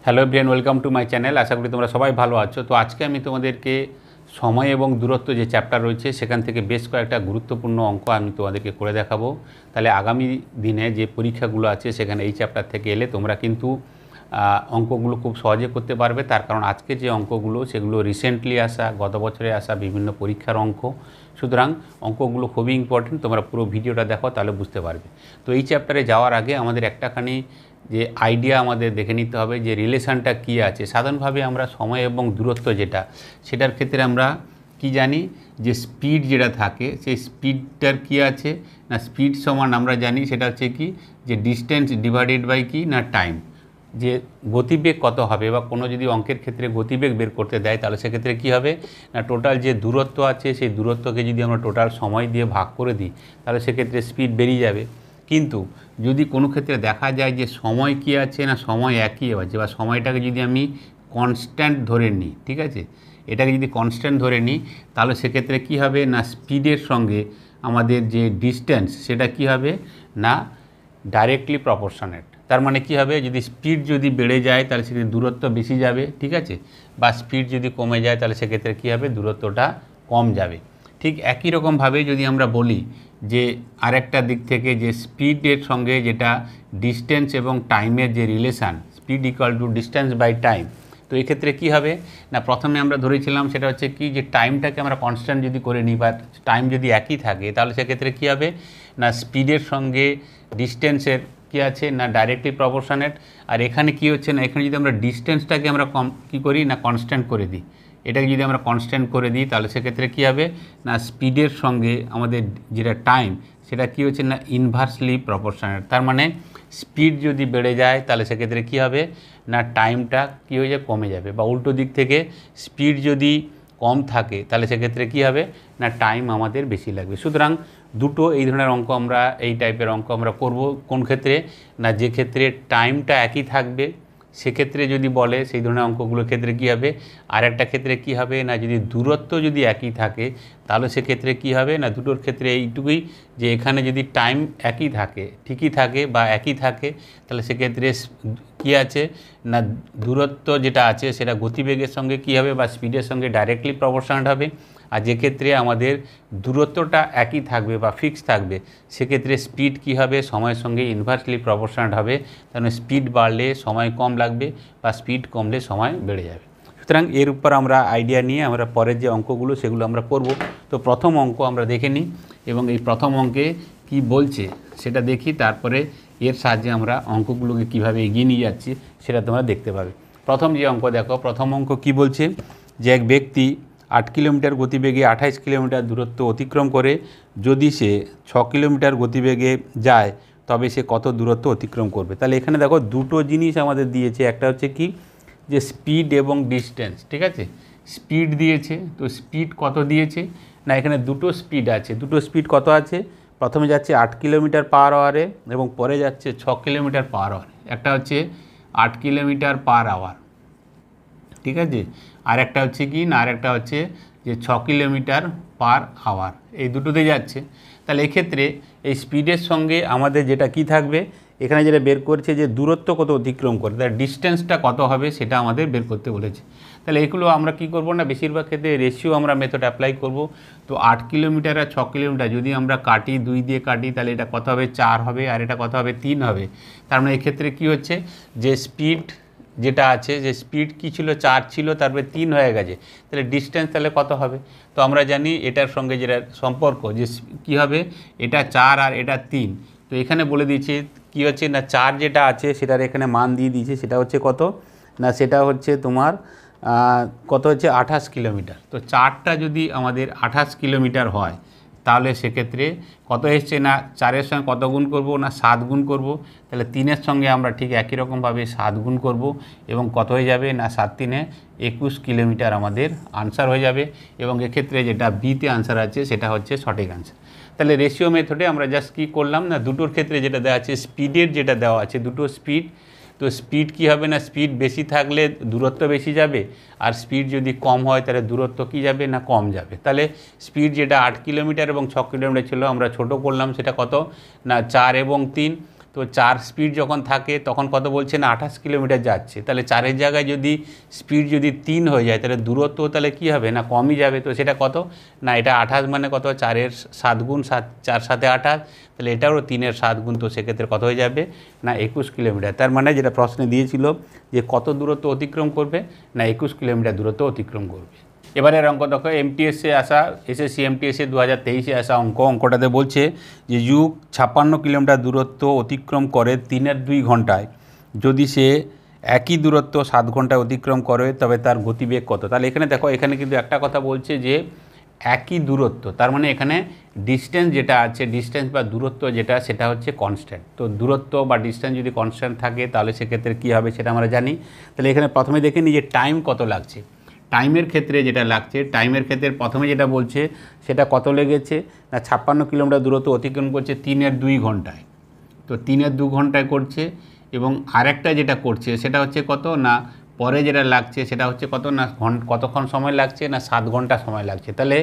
Hello everyone, welcome to my channel. আশা করি তোমরা সবাই ভালো আছো। তো আজকে আমি তোমাদেরকে সময় এবং দূরত্ব যে চ্যাপ্টার রয়েছে সেখান থেকে বেশ কয়েকটা গুরুত্বপূর্ণ অঙ্ক আমি তোমাদেরকে করে দেখাবো। তাহলে আগামী দিনে যে পরীক্ষাগুলো আছে সেখানে এই চ্যাপ্টার থেকে এলে তোমরা কিন্তু অঙ্কগুলো খুব সহজে করতে পারবে। তার কারণ আজকে যে অঙ্কগুলো সেগুলো রিসেন্টলি আসা, গত বছরে আসা বিভিন্ন পরীক্ষার অঙ্ক। সুতরাং অঙ্কগুলো খুবই ইম্পর্টেন্ট, তোমরা পুরো ভিডিওটা দেখো তাহলে বুঝতে পারবে। তো এই চ্যাপ্টারে যাওয়ার আগে আমাদের একটাখানি যে আইডিয়া আমাদের দেখে নিতে হবে যে রিলেশানটা কী আছে। সাধারণভাবে আমরা সময় এবং দূরত্ব সেটার ক্ষেত্রে আমরা কি জানি যে স্পিড যেটা থাকে সেই স্পিডটার কি আছে না, স্পিড সমান আমরা জানি সেটা হচ্ছে কি যে ডিস্টেন্স ডিভাইডেড বাই কি না টাইম। যে গতিবেগ কত হবে বা কোনো যদি অঙ্কের ক্ষেত্রে গতিবেগ বের করতে দেয় তাহলে সেক্ষেত্রে কী হবে না, টোটাল যে দূরত্ব আছে সেই দূরত্বকে যদি আমরা টোটাল সময় দিয়ে ভাগ করে দিই তাহলে সেক্ষেত্রে স্পিড বেরিয়ে যাবে। কিন্তু যদি কোনো ক্ষেত্রে দেখা যায় যে সময় কী আছে না, সময় একই আছে বা সময়টাকে যদি আমি কনস্ট্যান্ট ধরে নিই, ঠিক আছে, এটাকে যদি কনস্ট্যান্ট ধরে নিই তাহলে সেক্ষেত্রে কী হবে না, স্পিডের সঙ্গে আমাদের যে ডিস্টেন্স সেটা কী হবে না ডাইরেক্টলি প্রপোর্শনেট। তার মানে কী হবে, যদি স্পিড যদি বেড়ে যায় তাহলে সেক্ষেত্রে দূরত্ব বেশি যাবে, ঠিক আছে, বা স্পিড যদি কমে যায় তাহলে সেক্ষেত্রে কী হবে, দূরত্বটা কম যাবে। ঠিক একই রকমভাবে যদি আমরা বলি যে আরেকটা দিক থেকে যে স্পিডের সঙ্গে যেটা ডিস্টেন্স এবং টাইমের যে relation, speed equal to distance by time. তো এক্ষেত্রে কী হবে না, প্রথমে আমরা ধরেছিলাম সেটা হচ্ছে কি যে টাইমটাকে আমরা কনস্ট্যান্ট যদি করে নিই বা টাইম যদি একই থাকে তাহলে সেক্ষেত্রে কী হবে না, স্পিডের সঙ্গে ডিস্টেন্সের কী আছে না ডাইরেক্টলি প্রপোর্শনেট। আর এখানে কী হচ্ছে না, এখানে যদি আমরা ডিস্টেন্সটাকে আমরা কী করি না কনস্ট্যান্ট করে দিই, এটাকে যদি আমরা কনস্ট্যান্ট করে দিই তাহলে সেক্ষেত্রে কী হবে না, স্পিডের সঙ্গে আমাদের যেটা টাইম সেটা কী হচ্ছে না ইনভার্সলি প্রপোর্শনেট। তার মানে স্পিড যদি বেড়ে যায় তাহলে সেক্ষেত্রে কী হবে না, টাইমটা কী হয়ে যায়, কমে যাবে। বা উল্টো দিক থেকে স্পিড যদি কম থাকে তাহলে সেক্ষেত্রে কী হবে না, টাইম আমাদের বেশি লাগবে। সুতরাং দুটো এই ধরনের অঙ্ক আমরা, এই টাইপের অঙ্ক আমরা করব কোন ক্ষেত্রে না, যে ক্ষেত্রে টাইমটা একই থাকবে সেক্ষেত্রে যদি বলে সেই ধরনের অঙ্কগুলোর ক্ষেত্রে কী হবে। আর একটা ক্ষেত্রে কী হবে না, যদি দূরত্ব যদি একই থাকে তাহলে সেক্ষেত্রে কী হবে না, দুটোর ক্ষেত্রে এইটুকুই যে এখানে যদি টাইম একই থাকে, ঠিকই থাকে বা একই থাকে তাহলে সেক্ষেত্রে কী আছে না, দূরত্ব যেটা আছে সেটা গতিবেগের সঙ্গে কী হবে বা স্পিডের সঙ্গে ডাইরেক্টলি প্রপোর্শনেট হবে। আর যে ক্ষেত্রে আমাদের দূরত্বটা একই থাকবে বা ফিক্স থাকবে সেক্ষেত্রে স্পিড কী হবে, সময়ের সঙ্গে ইনভার্সলি প্রপোর্শনেট হবে। কারণ স্পিড বাড়লে সময় কম লাগবে বা স্পিড কমলে সময় বেড়ে যাবে। সুতরাং এর উপর আমরা আইডিয়া নিয়ে আমরা পরের যে অঙ্কগুলো সেগুলো আমরা করব। তো প্রথম অঙ্ক আমরা দেখে নিই এবং এই প্রথম অঙ্কে কি বলছে সেটা দেখি, তারপরে এর সাহায্যে আমরা অঙ্কগুলোকে কিভাবে এগিয়ে নিয়ে যাচ্ছি সেটা তোমরা দেখতে পাবে। প্রথম যে অঙ্ক দেখো, প্রথম অঙ্ক কি বলছে যে এক ব্যক্তি 8 কিলোমিটার গতিবেগে 28 কিলোমিটার দূরত্ব অতিক্রম করে যদি সে 6 কিলোমিটার গতিবেগে যায় তবে সে কত দূরত্ব অতিক্রম করবে। তাহলে এখানে দেখো দুটো জিনিস আমাদের দিয়েছে, একটা হচ্ছে কি যে স্পিড এবং ডিস্টেন্স, ঠিক আছে, স্পিড দিয়েছে। তো স্পিড কত দিয়েছে না, এখানে দুটো স্পিড আছে, দুটো স্পিড কত আছে, প্রথমে যাচ্ছে 8 কিলোমিটার পার আওয়ারে এবং পরে যাচ্ছে 6 কিলোমিটার পার আওয়ারে। একটা হচ্ছে 8 কিলোমিটার পার আওয়ার, ঠিক আছে, আর একটা হচ্ছে কি না, আর একটা হচ্ছে যে 6 কিলোমিটার পার আওয়ার, এই দুটোতে যাচ্ছে। তাহলে এক্ষেত্রে এই স্পিডের সঙ্গে আমাদের যেটা কি থাকবে, এখানে যেটা বের করছে যে দূরত্ব কত অতিক্রম করে, তার ডিস্টেন্সটা কত হবে সেটা আমাদের বের করতে বলেছে। তাহলে এগুলো আমরা কি করব না, বেশিরভাগ ক্ষেত্রে রেশিও আমরা মেথড অ্যাপ্লাই করব। তো 8 কিলোমিটার আর 6 কিলোমিটার যদি আমরা কাটি, 2 দিয়ে কাটি, তাহলে এটা কত হবে 4 হবে আর এটা কত হবে 3 হবে। তার মানে এক্ষেত্রে কী হচ্ছে যে স্পিড যেটা আছে, যে স্পিড কী ছিল 4 ছিল, তারপরে 3 হয়ে গেছে, তাহলে ডিস্টেন্স তাহলে কত হবে। তো আমরা জানি এটার সঙ্গে যেটা সম্পর্ক যে কী হবে, এটা 4 আর এটা 3। তো এখানে বলে দিয়েছে কী হচ্ছে না, 4 যেটা আছে সেটার এখানে মান দিয়ে দিয়েছে, সেটা হচ্ছে কত না, সেটা হচ্ছে তোমার কত হচ্ছে 28 কিলোমিটার। তো 4টা যদি আমাদের 28 কিলোমিটার হয় তাহলে সেক্ষেত্রে কত এসছে না, 4-এর সঙ্গে কত গুণ করব না 7 গুণ করব। তাহলে 3-এর সঙ্গে আমরা ঠিক একই রকমভাবে 7 গুণ করব এবং কত হয়ে যাবে না, 7-3-এ 21 কিলোমিটার আমাদের আনসার হয়ে যাবে। এবং এক্ষেত্রে যেটা বিতে আনসার আছে সেটা হচ্ছে সঠিক আনসার। তাহলে রেশিও মেথডে আমরা জাস্ট কী করলাম না, দুটোর ক্ষেত্রে যেটা দেওয়া আছে স্পিডের যেটা দেওয়া আছে, দুটো স্পিড, তো স্পিড কী হবে না, স্পিড বেশি থাকলে দূরত্ব বেশি যাবে, আর স্পিড যদি কম হয় তাহলে দূরত্ব কী যাবে না, কম যাবে। তাহলে স্পিড যেটা 8 কিলোমিটার এবং 6 কিলোমিটার ছিল আমরা ছোট করলাম, সেটা কত না 4 এবং 3। তো 4 স্পিড যখন থাকে তখন কত বলছে না 28 কিলোমিটার যাচ্ছে। তাহলে 4-এর জায়গায় যদি স্পিড যদি 3 হয়ে যায় তাহলে দূরত্ব তাহলে কী হবে না কমই যাবে। তো সেটা কত না এটা 28 মানে কত 4-এর 7 গুণ 7 4 7 28, তাহলে এটাও 3-এর 7 গুণ, তো সেক্ষেত্রে কত হয়ে যাবে না 21 কিলোমিটার। তার মানে যেটা প্রশ্নে দিয়েছিল যে কত দূরত্ব অতিক্রম করবে না 21 কিলোমিটার দূরত্ব অতিক্রম করবে। এবারের অঙ্ক দেখো এমটিএসে আসা এসএসসি এমটিএসে 2023-এ আসা অঙ্কটাতে বলছে যে যুগ 56 কিলোমিটার দূরত্ব অতিক্রম করে 3-এর 2 ঘন্টায়, যদি সে একই দূরত্ব 7 ঘন্টায় অতিক্রম করে তবে তার গতিবেগ কত। তাহলে এখানে দেখো এখানে কিন্তু একটা কথা বলছে যে একই দূরত্ব, তার মানে এখানে ডিস্টেন্স যেটা আছে ডিস্টেন্স বা দূরত্ব যেটা সেটা হচ্ছে কনস্ট্যান্ট। তো দূরত্ব বা ডিস্টেন্স যদি কনস্ট্যান্ট থাকে তাহলে সেক্ষেত্রে কী হবে সেটা আমরা জানি। তাহলে এখানে প্রথমে দেখে নিই যে টাইম কত লাগছে। টাইমের ক্ষেত্রে যেটা লাগছে টাইমের ক্ষেত্রে প্রথমে যেটা বলছে সেটা কত লেগেছে না 56 কিলোমিটার দূরত্ব অতিক্রম করছে 3-এর 2 ঘন্টায়। তো 3-এর 2 ঘন্টায় করছে এবং আরেকটা যেটা করছে সেটা হচ্ছে কত না পরে যেটা লাগছে সেটা হচ্ছে কত না কতক্ষণ সময় লাগছে না 7 ঘন্টা সময় লাগছে। তাহলে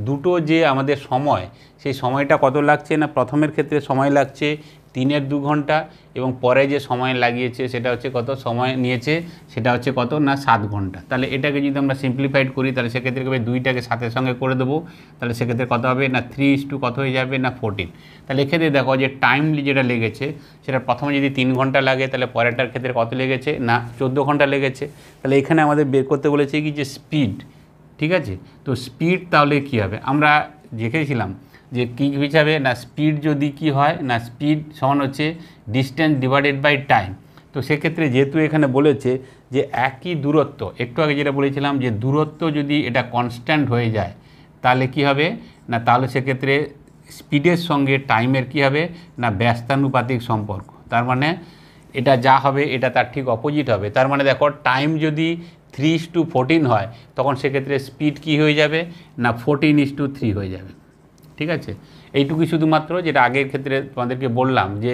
দুটো যে আমাদের সময় সেই সময়টা কত লাগছে না প্রথমের ক্ষেত্রে সময় লাগছে 3-এর 2 ঘন্টা এবং পরে যে সময় লাগিয়েছে সেটা হচ্ছে কত সময় নিয়েছে সেটা হচ্ছে কত না 7 ঘন্টা। তাহলে এটাকে যদি আমরা সিম্পলিফাইড করি তাহলে সেক্ষেত্রে কবে 2টাকে 7-এর সঙ্গে করে দেবো, তাহলে সেক্ষেত্রে কত হবে না 3 কত হয়ে যাবে না 14। তাহলে এক্ষেত্রে দেখো যে টাইম যেটা লেগেছে সেটা প্রথমে যদি 3 ঘন্টা লাগে তাহলে পরেরটার ক্ষেত্রে কত লেগেছে না 14 ঘন্টা লেগেছে। তাহলে এখানে আমাদের বের করতে বলেছে কি যে স্পিড, ঠিক আছে। তো স্পিড তাহলে কী হবে আমরা দেখেছিলাম যে কী হিসাবে না স্পিড যদি কি হয় না স্পিড সমান হচ্ছে ডিস্টেন্স ডিভাইডেড বাই টাইম। তো সেক্ষেত্রে যেহেতু এখানে বলেছে যে একই দূরত্ব, একটু আগে যেটা বলেছিলাম যে দূরত্ব যদি এটা কনস্ট্যান্ট হয়ে যায় তাহলে কি হবে না তাহলে সেক্ষেত্রে স্পিডের সঙ্গে টাইমের কি হবে না ব্যস্তানুপাতিক সম্পর্ক। তার মানে এটা যা হবে এটা তার ঠিক অপোজিট হবে। তার মানে দেখো টাইম যদি 3:14 হয় তখন সেক্ষেত্রে স্পিড কি হয়ে যাবে না 14:3 হয়ে যাবে, ঠিক আছে। এইটুকুই শুধুমাত্র যেটা আগের ক্ষেত্রে তোমাদেরকে বললাম যে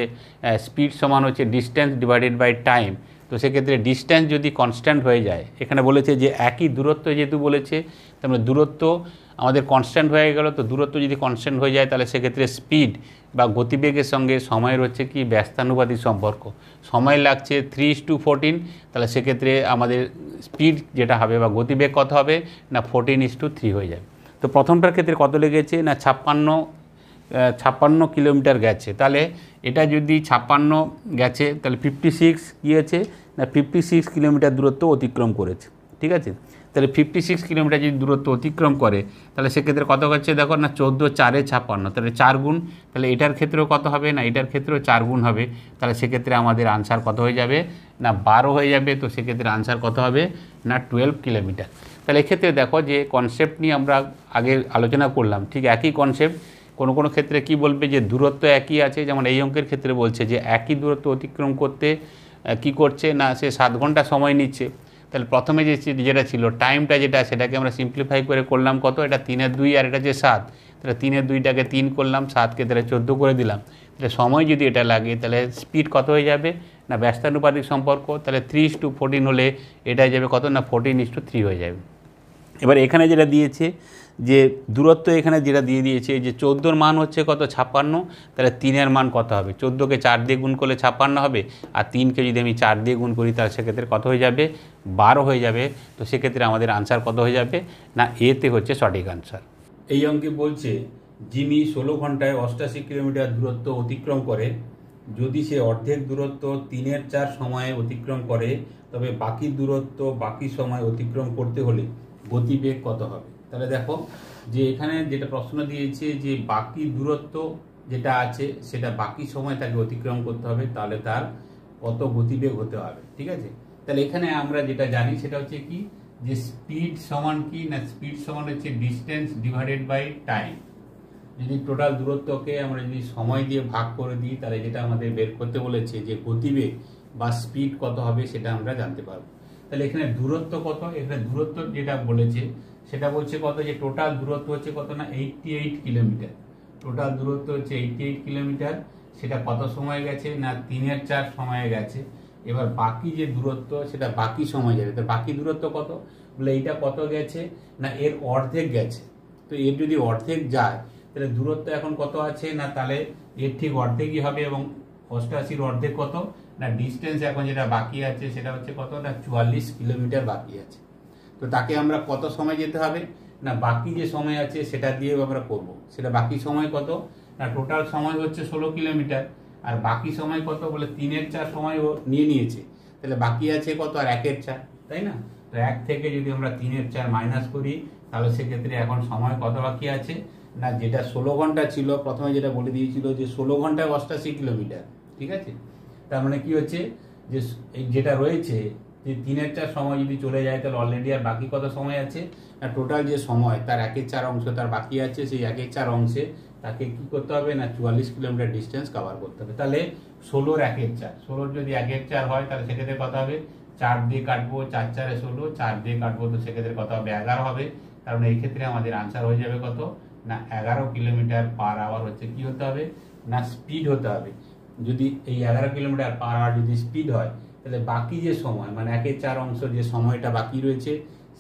স্পিড সমান হচ্ছে ডিস্টেন্স ডিভাইডেড বাই টাইম। তো সেক্ষেত্রে ডিস্টেন্স যদি কনস্ট্যান্ট হয়ে যায়, এখানে বলেছে যে একই দূরত্ব যেহেতু বলেছে তার মানে দূরত্ব আমাদের কনস্ট্যান্ট হয়ে গেল। তো দূরত্ব যদি কনস্ট্যান্ট হয়ে যায় তাহলে সেক্ষেত্রে স্পিড বা গতিবেগের সঙ্গে সময়ের হচ্ছে কি ব্যস্তানুপাতিক সম্পর্ক। সময় লাগছে 3:14, তাহলে সেক্ষেত্রে আমাদের স্পিড যেটা হবে বা গতিবেগ কত হবে না 14:3 হয়ে যাবে। তো প্রথমটার ক্ষেত্রে কত লেগেছে না 56 কিলোমিটার গেছে। তাহলে এটা যদি 56 গেছে তাহলে 56 কী হয়েছে না 56 কিলোমিটার দূরত্ব অতিক্রম করেছে, ঠিক আছে। তাহলে 56 কিলোমিটার যদি দূরত্ব অতিক্রম করে তাহলে সেক্ষেত্রে কত হচ্ছে দেখো না 14×4=56, তাহলে 4 গুণ। তাহলে এটার ক্ষেত্রেও কত হবে না এটার ক্ষেত্রেও 4 গুণ হবে। তাহলে সেক্ষেত্রে আমাদের আনসার কত হয়ে যাবে না 12 হয়ে যাবে। তো সেক্ষেত্রে আনসার কত হবে না 12 কিলোমিটার। তাহলে এক্ষেত্রে দেখো যে কনসেপ্ট নিয়ে আমরা আগে আলোচনা করলাম, ঠিক একই কনসেপ্ট। কোনো কোনো ক্ষেত্রে কি বলবে যে দূরত্ব একই আছে, যেমন এই অঙ্কের ক্ষেত্রে বলছে যে একই দূরত্ব অতিক্রম করতে কি করছে না সে 7 ঘন্টা সময় নিচ্ছে। তাহলে প্রথমে যেটা ছিল টাইমটা যেটা সেটাকে আমরা সিম্পলিফাই করে করলাম কত এটা 3-এর 2 আর এটা যে 7, তাহলে 3-এর 2টাকে 3 করলাম, 7কে তাহলে 14 করে দিলাম। তাহলে সময় যদি এটা লাগে তাহলে স্পিড কত হয়ে যাবে না ব্যস্তানুপাতিক সম্পর্ক। তাহলে 3:14 হলে এটাই যাবে কত না 14:3 হয়ে যাবে। এবার এখানে যেটা দিয়েছে যে দূরত্ব এখানে যেটা দিয়ে দিয়েছে যে 14-র মান হচ্ছে কত 56, তাহলে 3-এর মান কত হবে 14কে 4 দিয়ে গুণ করলে 56 হবে, আর 3কে যদি আমি 4 দিয়ে গুণ করি তাহলে সেক্ষেত্রে কত হয়ে যাবে 12 হয়ে যাবে। তো সেক্ষেত্রে আমাদের আনসার কত হয়ে যাবে না এতে হচ্ছে সঠিক আনসার। এই অঙ্কে বলছে জিমি 16 ঘন্টায় 88 কিলোমিটার দূরত্ব অতিক্রম করে, যদি সে অর্ধেক দূরত্ব 3/4 সময়ে অতিক্রম করে তবে বাকি দূরত্ব বাকি সময় অতিক্রম করতে হলে গতিবেগ কত হবে। তাহলে দেখো যে এখানে যেটা প্রশ্ন দিয়েছে যে বাকি দূরত্ব যেটা আছে সেটা বাকি সময় তাকে অতিক্রম করতে হবে, তাহলে তার কত গতিবেগ হতে হবে, ঠিক আছে। তাহলে এখানে আমরা যেটা জানি সেটা হচ্ছে কি যে স্পিড সমান কি না স্পিড সমান হচ্ছে ডিস্টেন্স ডিভাইডেড বাই টাইম। যদি টোটাল দূরত্বকে আমরা যদি সময় দিয়ে ভাগ করে দিই তাহলে যেটা আমাদের বের করতে বলেছে যে গতিবেগ বা স্পিড কত হবে সেটা আমরা জানতে পারবো। তাহলে এখানে দূরত্ব কত, এখানে দূরত্ব যেটা বলেছে সেটা বলছে কত যে টোটাল দূরত্ব হচ্ছে কত না 88 কিলোমিটার। টোটাল দূরত্ব হচ্ছে 88 কিলোমিটার, সেটা কত সময় গেছে না 3/4 সময়ে গেছে। এবার বাকি যে দূরত্ব সেটা বাকি সময় যাবে, তো বাকি দূরত্ব কত বলে এইটা কত গেছে না এর অর্ধেক গেছে। তো এর যদি অর্ধেক যায় তাহলে দূরত্ব এখন কত আছে না তাহলে এর ঠিক অর্ধেকই হবে এবং 88-র অর্ধেক কত না ডিস্টেন্স এখন যেটা বাকি আছে সেটা হচ্ছে কত না 44 কিলোমিটার বাকি আছে। তো তাকে আমরা কত সময় যেতে হবে না বাকি যে সময় আছে সেটা দিয়ে আমরা করব। সেটা বাকি সময় কত না টোটাল সময় হচ্ছে 16 কিলোমিটার, আর বাকি সময় কত বলে 3/4 সময় ও নিয়েছে, তাহলে বাকি আছে কত আর 1/4, তাই না? তো 1 থেকে যদি আমরা 3/4 মাইনাস করি তাহলে সেক্ষেত্রে এখন সময় কত বাকি আছে না যেটা 16 ঘন্টা ছিল, প্রথমে যেটা বলে দিয়েছিল যে 16 ঘন্টায় 88 কিলোমিটার, ঠিক আছে? তার মানে কি হচ্ছে যে যেটা রয়েছে যে 3/4 সময় যদি চলে যায় তাহলে অলরেডি আর বাকি কত সময় আছে না টোটাল যে সময় তার 1/4 অংশ তার বাকি আছে, সেই 1/4 অংশে তাকে কি করতে হবে না 44 কিলোমিটার ডিস্টেন্স কভার করতে হবে। তাহলে 16-র 1/4, 16 যদি 1/4 হয় তাহলে সেক্ষেত্রে কত হবে 4 দিয়ে কাটবো, 4×4 = 16, 4 দিয়ে কাটবো তো সেক্ষেত্রে কত হবে 11 হবে। কারণ এই ক্ষেত্রে আমাদের আনসার হয়ে যাবে কত না 11 কিলোমিটার পার আওয়ার হচ্ছে কি হতে হবে না স্পিড হতে হবে। যদি এই 11 কিলোমিটার পার আওয়ার যদি স্পিড হয় তাহলে বাকি যে সময় মানে 1/4 অংশ যে সময়টা বাকি রয়েছে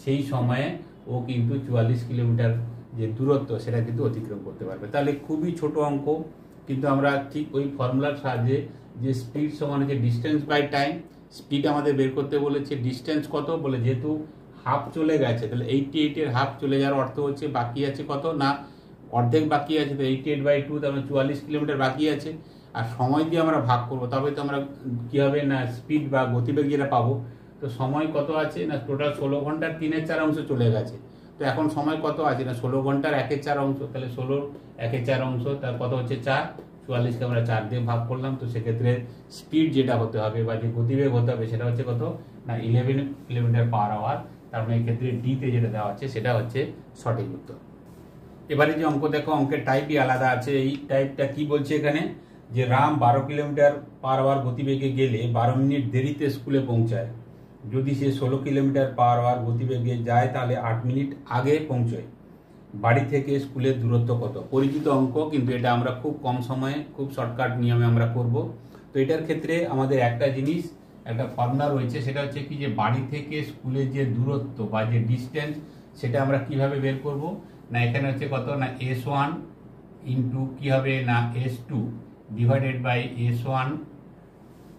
সেই সময়ে ও কিন্তু 44 কিলোমিটার যে দূরত্ব সেটা কিন্তু অতিক্রম করতে পারবে। তাহলে খুবই ছোট অঙ্ক, কিন্তু আমরা ঠিক ওই ফর্মুলার সাহায্যে যে স্পিড সমান হচ্ছে ডিস্টেন্স বাই টাইম, স্পিড আমাদের বের করতে বলেছে, ডিস্টেন্স কত বলে যেহেতু হাফ চলে গেছে তাহলে 88-এর হাফ চলে যাওয়ার অর্থ হচ্ছে বাকি আছে কত না অর্ধেক বাকি আছে, তো 88/2 তার মানে 44 কিলোমিটার বাকি আছে। আর সময় দিয়ে আমরা ভাগ করবো তবে তো আমরা কি হবে না স্পিড বা গতিবেগ যেটা পাবো। তো সময় কত আছে না টোটাল 16 ঘন্টার 3/4 অংশ চলে গেছে, তো এখন সময় কত আছে না 16 ঘন্টার 1/4 অংশ, তাহলে 16-র 1/4 অংশ তার কত হচ্ছে 4, 44কে আমরা 4 দিয়ে ভাগ করলাম, তো সেক্ষেত্রে স্পিড যেটা হতে হবে বা যে গতিবেগ হতে হবে সেটা হচ্ছে কত না 11 কিলোমিটার পার আওয়ার। তার মানে এক্ষেত্রে ডিতে যেটা দেওয়া আছে সেটা হচ্ছে সঠিক উত্তর। এবারে যে অঙ্ক দেখো, অঙ্কের টাইপই আলাদা আছে। এই টাইপটা কি বলছে এখানে যে রাম 12 কিলোমিটার পার আওয়ার গতিবেগে গেলে 12 মিনিট দেরিতে স্কুলে পৌঁছায়, যদি সে 16 কিলোমিটার পার আওয়ার গতিবেগে যায় তাহলে 8 মিনিট আগে পৌঁছয়, বাড়ি থেকে স্কুলের দূরত্ব কত? পরিচিত অঙ্ক, কিন্তু এটা আমরা খুব কম সময়ে খুব শর্টকাট নিয়মে আমরা করব। তো এটার ক্ষেত্রে আমাদের একটা জিনিস একটা ফর্মুলা রয়েছে, সেটা হচ্ছে কি যে বাড়ি থেকে স্কুলের যে দূরত্ব বা যে ডিস্টেন্স সেটা আমরা কিভাবে বের করব না এখানে হচ্ছে কত না S1 ইন্টু কি হবে না S2 ডিভাইডেড বাই S1,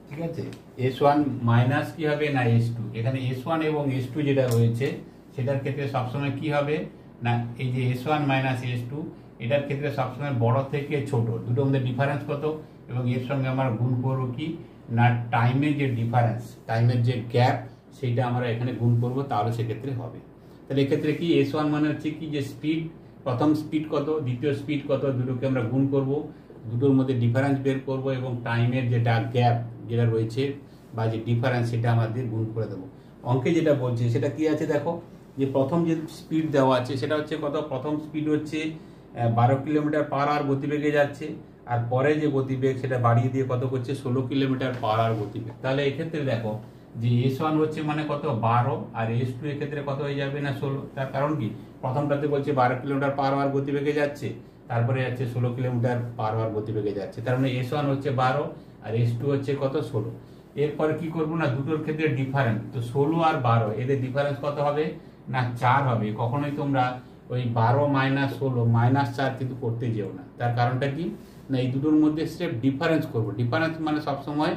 ঠিক আছে? S1 মাইনাস কি হবে না S2, এখানে S1 এবং S2 যেটা রয়েছে সেটার ক্ষেত্রে সবসময় কি হবে না এই যে S1 মাইনাস S2 এটার ক্ষেত্রে সবসময় বড় থেকে ছোট দুটোর মধ্যে ডিফারেন্স কত, এবং এর সঙ্গে আমরা গুণ করবো কি না টাইমের যে ডিফারেন্স টাইমের যে গ্যাপ সেইটা আমরা এখানে গুণ করব, তাহলে সেক্ষেত্রে হবে। তাহলে এক্ষেত্রে কি S1 মানে হচ্ছে কি যে স্পিড, প্রথম স্পিড কত দ্বিতীয় স্পিড কত দুটোকে আমরা গুণ করব, দুটোর মধ্যে ডিফারেন্স বের করব এবং টাইমের যেটা গ্যাপ যেটা রয়েছে বা যে ডিফারেন্স সেটা আমাদের গুণ করে দেবো। অঙ্কে যেটা বলছে সেটা কি আছে দেখো, যে প্রথম যে স্পিড দেওয়া আছে সেটা হচ্ছে কত, প্রথম স্পিড হচ্ছে 12 কিলোমিটার পার আওয়ার গতিবেগে যাচ্ছে, আর পরে যে গতিবেগ সেটা বাড়িয়ে দিয়ে কত করছে 16 কিলোমিটার পার আওয়ার গতিবেগ। তাহলে এক্ষেত্রে দেখো যে S1 হচ্ছে মানে কত 12 আর S2 এর ক্ষেত্রে কত হয়ে যাবে না 16। তার কারণ কি প্রথমটাতে বলছে 12 কিলোমিটার পার আওয়ার গতিবেগে যাচ্ছে, তারপরে যাচ্ছে 16 কিলোমিটার পার আওয়ার গতিবেগে যাচ্ছে, তার মানে S1 হচ্ছে 12 আর S2 হচ্ছে কত 16। এরপরে কি করবো না দুটোর ক্ষেত্রে ডিফারেন্স, তো 16 আর 12 এদের ডিফারেন্স কত হবে না 4 হবে। কখনোই তোমরা ওই 12 মাইনাস 16 মাইনাস 4 কিন্তু করতে যেও না, তার কারণটা কি না এই দুটোর মধ্যে স্টেপ ডিফারেন্স করবো। ডিফারেন্স মানে সবসময়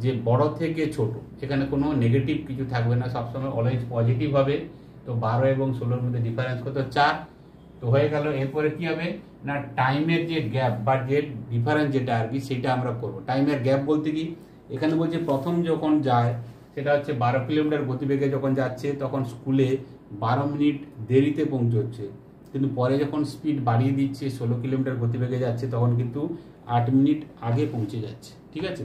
যে বড় থেকে ছোট, এখানে কোনো নেগেটিভ কিছু থাকবে না, সবসময় অলওয়েজ পজিটিভ হবে। তো 12 এবং 16-র মধ্যে ডিফারেন্স কত 4, তো হয়ে গেল। এরপরে কি হবে না টাইমের যে গ্যাপ বা যে ডিফারেন্স যেটা আর কি সেটা আমরা করব। টাইমের গ্যাপ বলতে কি এখানে বলছে প্রথম যখন যায় সেটা হচ্ছে 12 কিলোমিটার গতিবেগে যখন যাচ্ছে তখন স্কুলে 12 মিনিট দেরিতে পৌঁছচ্ছে, কিন্তু পরে যখন স্পিড বাড়িয়ে দিচ্ছে 16 কিলোমিটার গতিবেগে যাচ্ছে তখন কিন্তু 8 মিনিট আগে পৌঁছে যাচ্ছে, ঠিক আছে?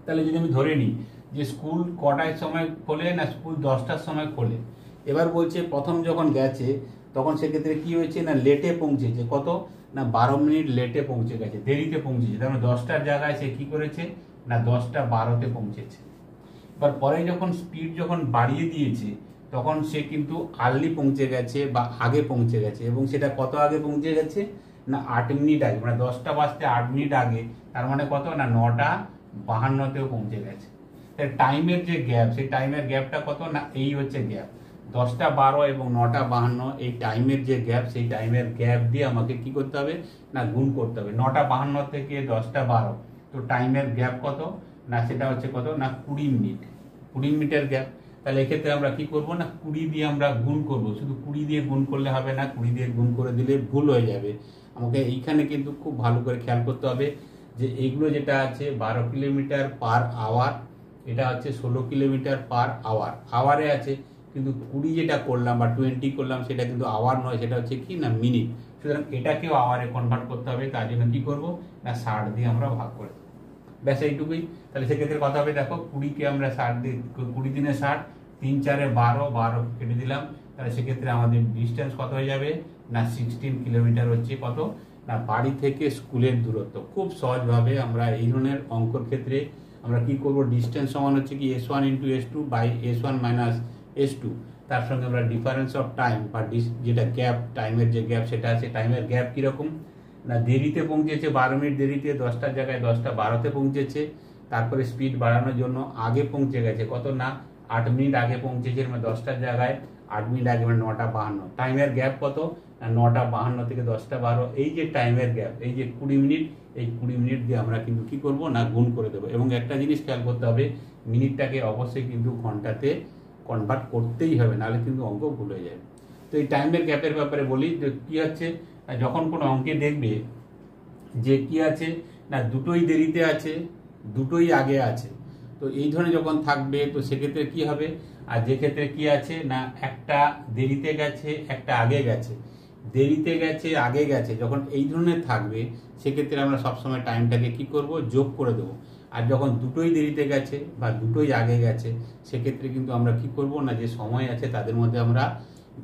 তাহলে যদি আমি ধরে নিই যে স্কুল কটায় সময় খোলে না স্কুল 10টার সময় খোলে, এবার বলছে প্রথম যখন গেছে তখন সেক্ষেত্রে কি হয়েছে না লেটে পৌঁছেছে, কত না 12 মিনিট লেটে পৌঁছে গেছে, দেরিতে পৌঁছেছে, তার মানে 10টার জায়গায় সে কি করেছে না 10টা 12তে পৌঁছেছে। এবার পরে যখন স্পিড যখন বাড়িয়ে দিয়েছে তখন সে কিন্তু আর্লি পৌঁছে গেছে বা আগে পৌঁছে গেছে, এবং সেটা কত আগে পৌঁছে গেছে না 8 মিনিট আগে, মানে 10টা বাজতে 8 মিনিট আগে, তার মানে কত না 9টা 52তেও পৌঁছে গেছে। টাইমের যে গ্যাপ সেই টাইমের গ্যাপটা কত না এই হচ্ছে গ্যাপ 10টা 12 এবং 9টা 52, এই টাইমের যে গ্যাপ সেই টাইমের গ্যাপ দিয়ে আমাকে কি করতে হবে না গুণ করতে হবে। 9টা 52 থেকে 10টা 12 তো টাইমের গ্যাপ কত না সেটা হচ্ছে কত না 20 মিনিট, 20 মিনিটের গ্যাপ। তাহলে এক্ষেত্রে আমরা কি করব না 20 দিয়ে আমরা গুণ করব। শুধু 20 দিয়ে গুণ করলে হবে না, 20 দিয়ে গুণ করে দিলে ভুল হয়ে যাবে। আমাকে এইখানে কিন্তু খুব ভালো করে খেয়াল করতে হবে যে এইগুলো যেটা আছে 12 কিলোমিটার পার আওয়ার, এটা হচ্ছে 16 কিলোমিটার পার আওয়ার, আওয়ারে আছে। কিন্তু 20 যেটা করলাম বা 20 করলাম সেটা কিন্তু আওয়ার নয়, সেটা হচ্ছে কি না মিনিট। সুতরাং এটাকেও আওয়ারে কনভার্ট করতে হবে, তার জন্য কি করব না 60 দিয়ে আমরা ভাগ করে দেবো, ব্যাস এইটুকুই। তাহলে সেক্ষেত্রে কথা হবে দেখো 20কে আমরা 60 দিয়ে 20 দিনে 60, 3 4 12, 12 কেটে দিলাম। তাহলে সেক্ষেত্রে আমাদের ডিস্টেন্স কত হয়ে যাবে না 16 কিলোমিটার হচ্ছে কত না বাড়ি থেকে স্কুলের দূরত্ব। খুব সহজভাবে আমরা এই ধরনের অঙ্কর ক্ষেত্রে আমরা কি করব, ডিস্টেন্স সমান হচ্ছে কি s1 into s2 by s1 minus s2, তার সঙ্গে আমরা ডিফারেন্স অফ টাইম বা যেটা গ্যাপ, টাইমের যে গ্যাপ সেটা আছে। টাইমের গ্যাপ কীরকম না দেরিতে পৌঁছেছে 12 মিনিট দেরিতে, 10টার জায়গায় 10টা 12তে পৌঁছেছে। তারপরে স্পিড বাড়ানোর জন্য আগে পৌঁছে গেছে কত না 8 মিনিট আগে পৌঁছেছে, মানে 10টার জায়গায় 8 মিনিট আগে, মানে 9টা 52। টাইমের গ্যাপ কত না 9টা 52 থেকে 10টা 12। এই যে টাইমের গ্যাপ, এই যে 20 মিনিট, এই 20 মিনিট দিয়ে আমরা কিন্তু কি করব না গুণ করে দেবো। এবং একটা জিনিস খেয়াল করতে হবে, মিনিটটাকে অবশ্যই কিন্তু ঘন্টাতে কনভার্ট করতেই হবে, নাহলে কিন্তু অঙ্ক ভুল হয়ে যাবে। তো এই টাইমের গ্যাপের ব্যাপারে বলি যে কী হচ্ছে, যখন কোনো অঙ্কে দেখবে যে কি আছে না দুটোই দেরিতে আছে, দুটোই আগে আছে, তো এই ধরনের যখন থাকবে তো সেক্ষেত্রে কি হবে, আর যে ক্ষেত্রে কি আছে না একটা দেরিতে গেছে একটা আগে গেছে, দেরিতে গেছে আগে গেছে, যখন এই ধরনের থাকবে সেক্ষেত্রে আমরা সবসময় টাইমটাকে কি করব যোগ করে দেবো। আর যখন দুটোই দেরিতে গেছে বা দুটোই আগে গেছে সেক্ষেত্রে কিন্তু আমরা কি করব না যে সময় আছে তাদের মধ্যে আমরা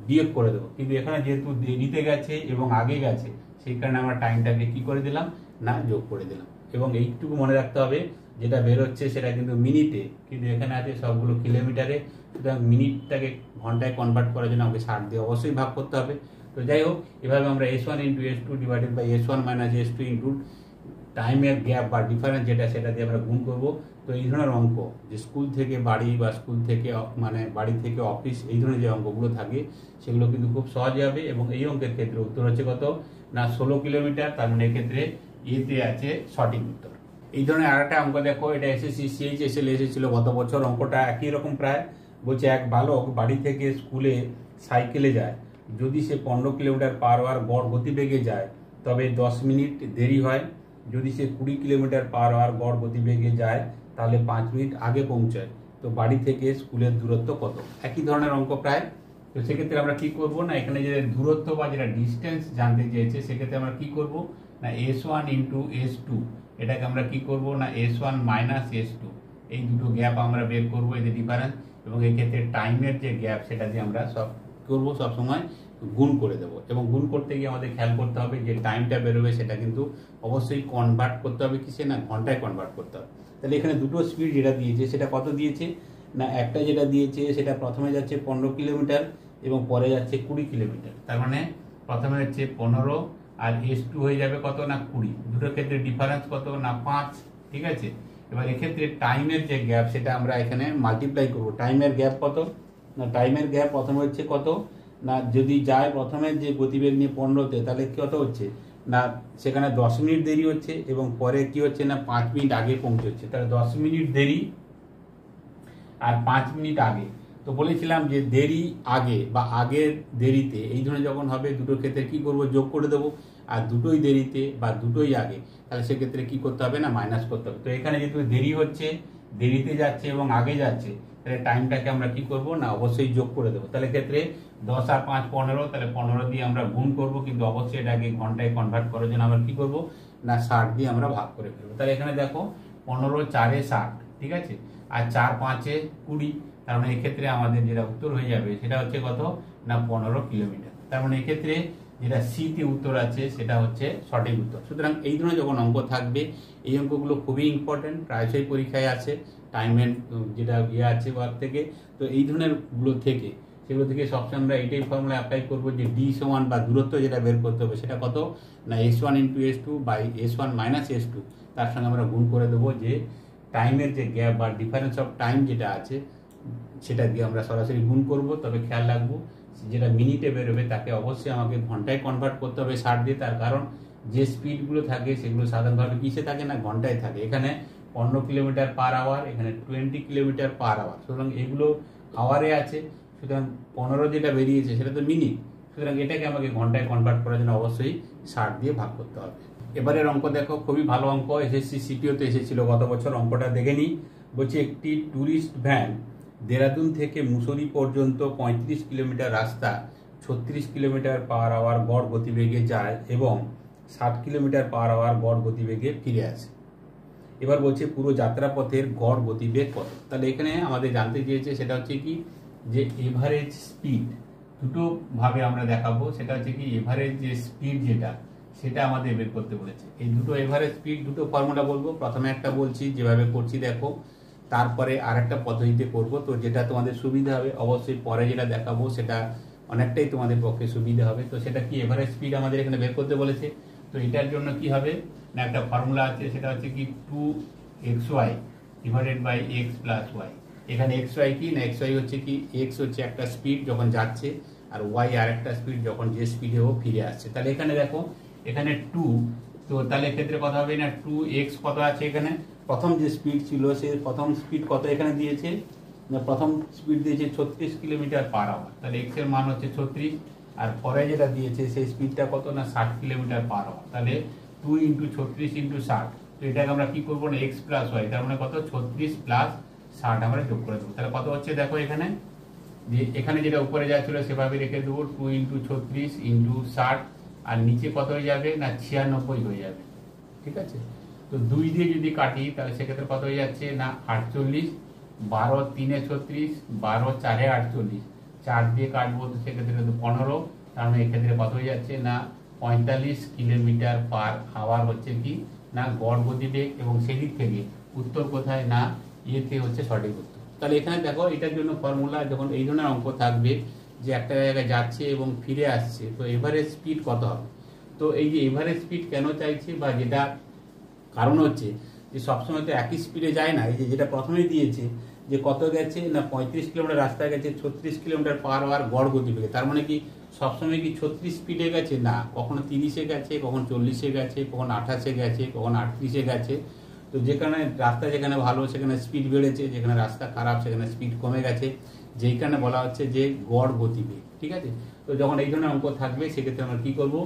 বিয়োগ করে দেবো। কিন্তু এখানে যেহেতু দেরিতে গেছে এবং আগে গেছে সেই কারণে আমরা টাইমটাকে কি করে দিলাম না যোগ করে দিলাম। এবং এইটুকু মনে রাখতে হবে যেটা বেরোচ্ছে সেটা কিন্তু মিনিটে, কিন্তু এখানে আছে সবগুলো কিলোমিটারে। সুতরাং মিনিটটাকে ঘন্টায় কনভার্ট করার জন্য আমাকে 60 দিয়ে অবশ্যই ভাগ করতে হবে। তো যাই হোক, এভাবে আমরা s1 into s2 divided by s1 minus s2 into টাইমের গ্যাপ বা ডিফারেন্স যেটা সেটা দিয়ে আমরা গুণ করব। তো এই ধরনের অঙ্ক যে স্কুল থেকে বাড়ি বা স্কুল থেকে মানে বাড়ি থেকে অফিস, এই ধরনের যে অঙ্কগুলো থাকে সেগুলো কিন্তু খুব সহজ হবে। এবং এই অঙ্কের ক্ষেত্রে উত্তর হচ্ছে কত না 16 কিলোমিটার, তার মানে এক্ষেত্রে এতে আছে সঠিক উত্তর। এই ধরনের আর একটা অঙ্ক দেখো, এটা এসএসসি CHSL এসেছিল গত বছর। অঙ্কটা একই রকম প্রায়, বলছে এক বালক বাড়ি থেকে স্কুলে সাইকেলে যায়, যদি সে 15 কিলোমিটার পার আওয়ার গড় গতিবেগে যায় তবে 10 মিনিট দেরি হয়। যদি সে 20 কিলোমিটার পার আওয়ার গড় গতিবেগে যায় তাহলে 5 মিনিট আগে পৌঁছায়। তো বাড়ি থেকে স্কুলের দূরত্ব কত? একই ধরনের অঙ্ক প্রায়। তো সেক্ষেত্রে আমরা কি করব না এখানে যে দূরত্ব বা যেটা ডিস্টেন্স জানতে চেয়েছে সেক্ষেত্রে আমরা কি করব না s1 ইন্টু s2, এটাকে আমরা কি করব না s1 মাইনাস s2, এই দুটো গ্যাপ আমরা বের করব, এই যে ডিফারেন্স। এবং এই ক্ষেত্রে টাইমের যে গ্যাপ সেটা দিয়ে আমরা সব করবো সবসময় গুণ করে দেবো। এবং গুণ করতে গিয়ে আমাদের খেয়াল করতে হবে যে টাইমটা বেরোবে সেটা কিন্তু অবশ্যই কনভার্ট করতে হবে কিসে না ঘন্টায় কনভার্ট করতে হবে। তাহলে এখানে দুটো স্পিড যেটা দিয়েছে সেটা কত দিয়েছে না একটা যেটা দিয়েছে সেটা প্রথমে যাচ্ছে 15 কিলোমিটার এবং পরে যাচ্ছে 20 কিলোমিটার। তার মানে প্রথমে হচ্ছে 15 আর s2 হয়ে যাবে কত না 20, দুটোর ক্ষেত্রে ডিফারেন্স কত না 5, ঠিক আছে। এবার এক্ষেত্রে টাইমের যে গ্যাপ সেটা আমরা এখানে মাল্টিপ্লাই করব। টাইমের গ্যাপ কত না টাইমের গ্যাপ প্রথমে হচ্ছে কত না যদি যায় প্রথমে যে গতিবেগ নিয়ে 15তে তাহলে কত হচ্ছে না সেখানে 10 মিনিট দেরি হচ্ছে এবং পরে কি হচ্ছে না 5 মিনিট আগে পৌঁছচ্ছে। তাহলে 10 মিনিট দেরি আর 5 মিনিট আগে। তো বলেছিলাম যে দেরি আগে বা আগের দেরিতে এই ধরনের যখন হবে দুটোর ক্ষেত্রে কি করব যোগ করে দেবো। আর দুটোই দেরিতে বা দুটোই আগে তাহলে সেক্ষেত্রে কি করতে হবে না মাইনাস করতে হবে। তো এখানে যেহেতু দেরি হচ্ছে, দেরিতে যাচ্ছে এবং আগে যাচ্ছে, তাহলে টাইমটাকে আমরা কি করব না অবশ্যই যোগ করে দেবো। তাহলে ক্ষেত্রে 10 আর 5 15, তাহলে 15 দিয়ে আমরা গুণ করব, কিন্তু অবশ্যই এটাকে ঘন্টায় কনভার্ট করার জন্য আমরা কি করব না 60 দিয়ে আমরা ভাগ করে ফেলবো। তাহলে এখানে দেখো 15 4 60, ঠিক আছে, আর 4 5 20, তার মানে এক্ষেত্রে আমাদের যেটা উত্তর হয়ে যাবে সেটা হচ্ছে কত না 15 কিলোমিটার। তার মানে এক্ষেত্রে যেটা সিতে উত্তর আছে সেটা হচ্ছে সঠিক উত্তর। সুতরাং এই ধরনের যখন অঙ্ক থাকবে এই অঙ্কগুলো খুবই ইম্পর্টেন্ট, প্রায়শই পরীক্ষায় আছে টাইমের যেটা আছে ওয়ার থেকে। তো এই ধরনের গুলো থেকে সেগুলো থেকে সবসময় আমরা এইটাই ফর্মুলা অ্যাপ্লাই করবো যে ডি সমান বা দূরত্ব যেটা বের করতে হবে সেটা কত না s1 into s2 by s1 minus s2, তার সঙ্গে আমরা গুণ করে দেবো যে টাইমের যে গ্যাপ বা ডিফারেন্স অফ টাইম যেটা আছে সেটা দিয়ে আমরা সরাসরি গুণ করব। তবে খেয়াল রাখবো যেটা মিনিটে বেরোবে তাকে অবশ্যই আমাকে ঘন্টায় কনভার্ট করতে হবে 60 দিয়ে, তার কারণ যে স্পিডগুলো থাকে সেগুলো সাধারণভাবে কিসে থাকে না ঘন্টায় থাকে। এখানে 15 কিলোমিটার পার আওয়ার, এখানে 20 কিলোমিটার পার আওয়ার। সুতরাং এগুলো আওয়ারে আছে, সুতরাং 15 যেটা বেরিয়েছে সেটা তো মিনিট, সুতরাং এটাকে আমাকে ঘন্টায় কনভার্ট করার জন্য অবশ্যই 60 দিয়ে ভাগ করতে হবে। এবারের অঙ্ক দেখো, খুবই ভালো অঙ্ক, এসএসসি সিপিওতে এসেছিল গত বছর। অঙ্কটা দেখে নিই। বলছি একটি ট্যুরিস্ট ভ্যান দেরাদুন থেকে মুসৌরি পর্যন্ত 35 কিলোমিটার রাস্তা 36 কিলোমিটার পার আওয়ার গড় গতিবেগে যায় এবং 60 কিলোমিটার পার আওয়ার গড় গতিবেগে ফিরে আসে। এবার বলছে পুরো যাত্রাপথের গড় গতিবেগ কত। তাহলে এখানে আমাদের জানতে চেয়েছে সেটা হচ্ছে কি যে এভারেজ স্পিড, দুটো ভাবে আমরা দেখাবো। সেটা হচ্ছে কি এভারেজ যে স্পিড যেটা সেটা আমাদের বের করতে বলেছে। এই দুটো এভারেজ স্পিড দুটো ফর্মুলা বলবো। প্রথমে একটা বলছি যেভাবে করছি দেখো, তারপরে আরেকটা পদ্ধতিতে করব। তো যেটা তোমাদের সুবিধা হবে, অবশ্যই পরে যেটা দেখাবো সেটা অনেকটাই তোমাদের পক্ষে সুবিধা হবে। তো সেটা কি এভারেজ স্পিড আমাদের এখানে বের করতে বলেছে। তো এটার জন্য কি হবে না, একটা ফর্মুলা আছে, সেটা হচ্ছে কি 2xy divided by x plus y. এখানে xy কি না, xy হচ্ছে কি x হচ্ছে একটা স্পিড যখন যাচ্ছে, আর y আর একটা স্পিড যখন যে স্পিডে ও ফিরে আসছে। তাহলে এখানে দেখো, এখানে 2, তো তাহলে ক্ষেত্রে কত হবে না 2x কত আছে এখানে, প্রথম যে স্পিড ছিল সে প্রথম স্পিড কত এখানে দিয়েছে না, প্রথম স্পিড দিয়েছে 36 কিলোমিটার পার আওয়ার। তাহলে x এর মান হচ্ছে 36, আর পরে যেটা দিয়েছে সেই স্পিডটা কত না 60 কিলোমিটার পার আওয়ার। তাহলে 2 × 36 × 60, তো এটাকে আমরা কি করবো না x প্লাস ওয়াই, তার মানে কত 36 প্লাস 60 আমরা যোগ করে দেবো। তাহলে কত হচ্ছে দেখো এখানে, যে এখানে যেটা উপরে যাচ্ছিল সেভাবে রেখে দেবো 2 × 36 × 60, আর নিচে কত হয়ে যাবে না 96 হয়ে যাবে। ঠিক আছে, তো 2 দিয়ে যদি কাটি তাহলে সেক্ষেত্রে কত হয়ে যাচ্ছে না 48, 12 × 3 = 36, 12 × 4 = 48, 4 দিয়ে কাটবো তো সেক্ষেত্রে 15, তার মানে এক্ষেত্রে কত হয়ে যাচ্ছে না 45 কিলোমিটার পার আওয়ার হচ্ছে কি না গড় গতিবেগ। এবং সেদিক থেকে উত্তর কোথায় না এতে হচ্ছে সঠিক উত্তর। তাহলে এখানে দেখো এটার জন্য ফর্মুলা, যখন এই ধরনের অঙ্ক থাকবে যে একটা জায়গায় যাচ্ছে এবং ফিরে আসছে, তো এভারেজ স্পিড কত হবে। তো এই যে এভারেজ স্পিড কেন চাইছে, বা যেটা কারণ হচ্ছে যে সবসময় তো একই স্পিডে যায় না। এই যে যেটা প্রথমেই দিয়েছে যে কত গেছে না 35 কিলোমিটার রাস্তা গেছে 36 কিলোমিটার পার আওয়ার গড় গতিবেগে, তার মানে কি সবসময় কি 36 স্পিডে গেছে না, কখনো 30-এ গেছে, কখন 40-এ গেছে, কখন 28-এ গেছে, কখন 38-এ গেছে। তো যেখানে রাস্তা যেখানে ভালো সেখানে স্পিড বেড়েছে, যেখানে রাস্তা খারাপ সেখানে স্পিড কমে গেছে, যেইখানে বলা হচ্ছে যে গড় গতিবেগ। ঠিক আছে, তো যখন এই ধরনের অঙ্ক থাকবে সেক্ষেত্রে আমরা কি করবো